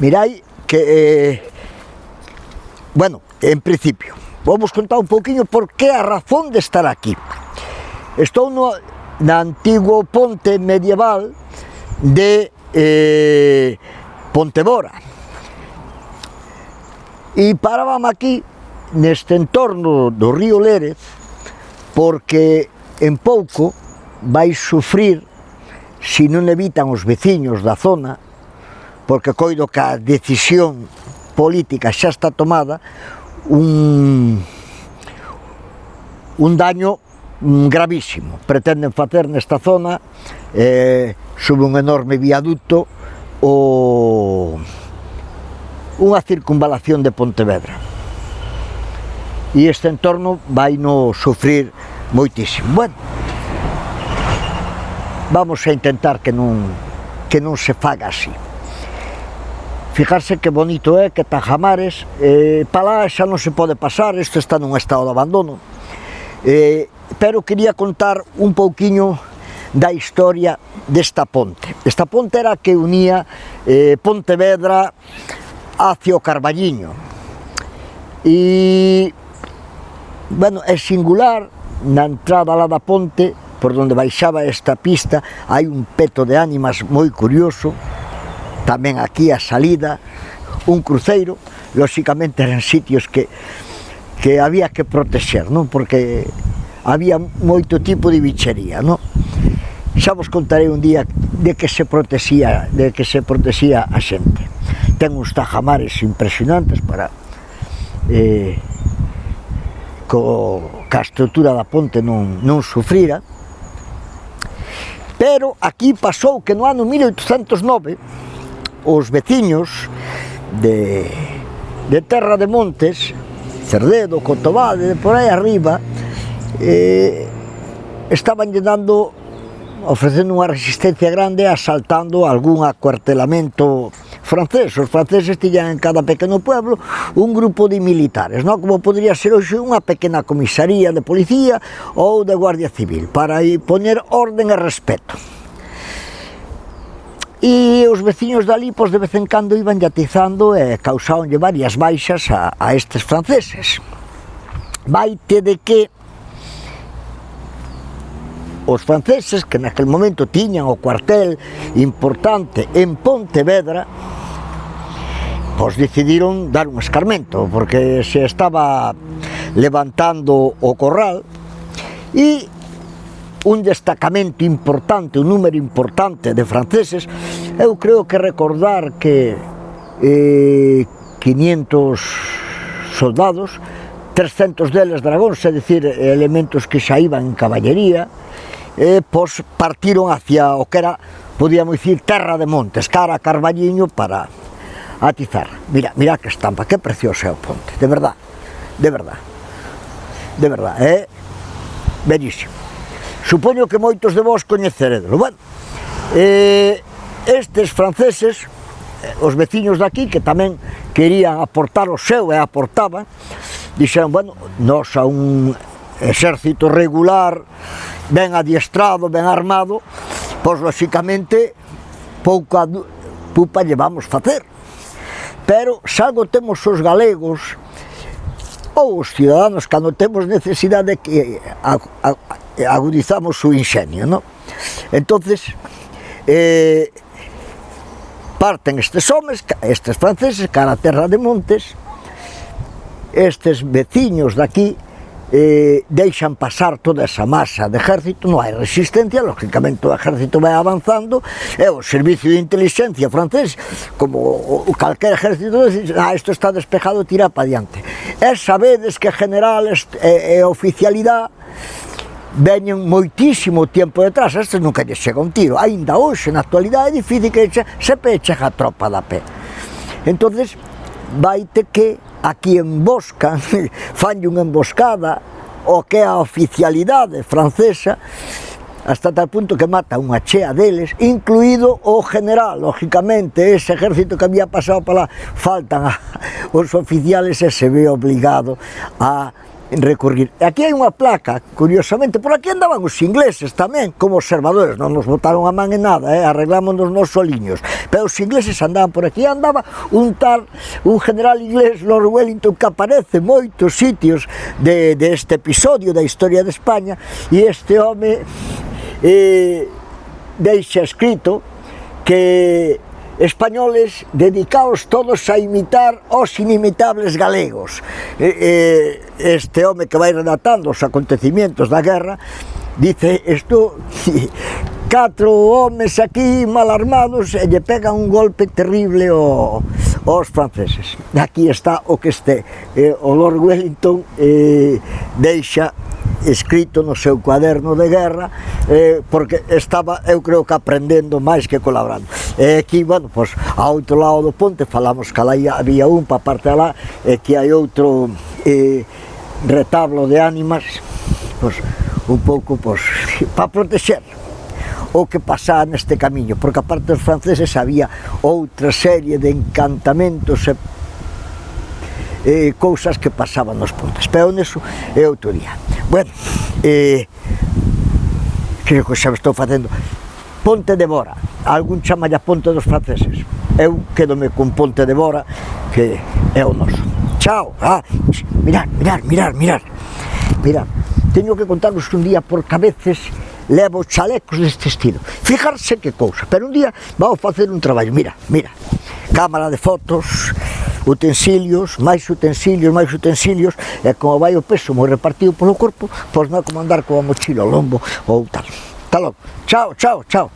Mirai que, bueno, en principio, vamos contar un pouquinho por que a razón de estar aquí. Estou na antigo ponte medieval de Pontebora e parábame aquí neste entorno do río Lérez porque en pouco vai sufrir, se non evitan os veciños da zona, porque coido que a decisión política xa está tomada, un daño gravísimo. Pretenden facer nesta zona, sobre un enorme viaducto, unha circunvalación de Pontevedra. E este entorno vai no sufrir moitísimo. Bueno, vamos a intentar que non se faga así. Fijarse que bonito é, que Tajamares, para lá xa non se pode pasar, isto está nun estado de abandono, pero quería contar un pouquiño da historia desta ponte. Esta ponte era a que unía Pontevedra hacia o Carballiño e, bueno, é singular, na entrada lá da ponte, por onde baixaba esta pista, hai un peto de ánimas moi curioso. Tamén aquí a salida, un cruceiro, lóxicamente eran sitios que había que protexer, non? Porque había moito tipo de bichería, non? Xa vos contarei un día de que se protexía a xente. Ten uns tajamares impresionantes para ca estrutura da ponte non sufrira, pero aquí pasou que no ano 1809 os veciños de Terra de Montes, Cerdedo, Cotobade, por aí arriba, estaban llenando, ofrecendo unha resistencia grande, asaltando algún acuartelamento francés. Os franceses tiñan en cada pequeno pueblo un grupo de militares, non? Como podría ser hoxe unha pequena comisaría de policía ou de guardia civil, para poñer orden e respeto. E os veciños dali, pois, de vez en cando iban atizando e causaronlle varias baixas a estes franceses. Vaite de que os franceses, que naquel momento tiñan o cuartel importante en Pontevedra, pois decidiron dar un escarmento, porque se estaba levantando o corral e un destacamento importante, un número importante de franceses. Eu creo que recordar que 500 soldados, 300 deles dragóns, é dicir, elementos que xa iban en caballería, pois partiron hacia o que era, podíamos dicir, Terra de Montes, cara a Carballiño, para atizar. Mira que estampa, que precioso é o ponte, de verdad, é bellísimo. Supoño que moitos de vós coñeceredlo. Bueno, estes franceses, os veciños daqui, que tamén querían aportar o seu e aportaban, dixeron, bueno, nós a un exército regular, ben adiestrado, ben armado, pois lóxicamente pouca pupa llevamos facer. Pero se algo temos os galegos ou os ciudadanos, cando temos necesidade, que agudizamos o inxenio, non? Entonces, parten estes homes, estes franceses, cara a Terra de Montes. Estes veciños daqui deixan pasar toda esa masa de ejército, non hai resistencia, lógicamente o ejército vai avanzando, e o servicio de inteligencia francés, como calquer ejército, isto está despejado, tira para diante. E sabedes que generales e oficialidade veñen moitísimo tempo detrás, estes nunca lles chega un tiro, aínda hoxe, na actualidade, é difícil que sempre chega a tropa da pé. Entonces, vaite que aquí emboscan, fanlle unha emboscada, o que é a oficialidade francesa, hasta tal punto que mata unha chea deles, incluído o general. Lógicamente, ese ejército que había pasado para lá, faltan os oficiales e se ve obligado a recurrir. E aquí hai unha placa, curiosamente, por aquí andaban os ingleses tamén, como observadores, non nos botaron a man en nada, arreglámonos nos soliños, pero os ingleses andaban por aquí, andaba un general inglés, Lord Wellington, que aparece en moitos sitios deste episodio da historia de España, e este home deixa escrito que españoles dedicaos todos a imitar os inimitables galegos. Este home que vai relatando os acontecimientos da guerra dice isto, 4 homes aquí mal armados e lle pegan un golpe terrible aos franceses. Aquí está o que o Lord Wellington deixa escrito no seu cuaderno de guerra, porque estaba, eu creo que aprendendo máis que colaborando. E aquí, bueno, pois, a outro lado do ponte, falamos que alá había un, pa parte alá, e que hai outro retablo de ánimas, pois, un pouco, pois, para protexer o que pasaba neste camiño, porque aparte dos franceses había outra serie de encantamentos e cousas que pasaban nos pontes, pero neso é outro día. Bueno, creo que xa me estou facendo. Ponte de Bora, algún chama a ponte dos franceses, eu quedome con Ponte de Bora, que é o noso. Chao, mirad, teño que contarvos un día porque a veces levo chalecos deste estilo, fijarse que cousa, pero un día vamos facer un traballo, mira, cámara de fotos, utensilios, máis utensilios, e como vai o peso moi repartido polo corpo, pois non é como andar coa mochila ao lombo ou tal. Hasta logo, chao.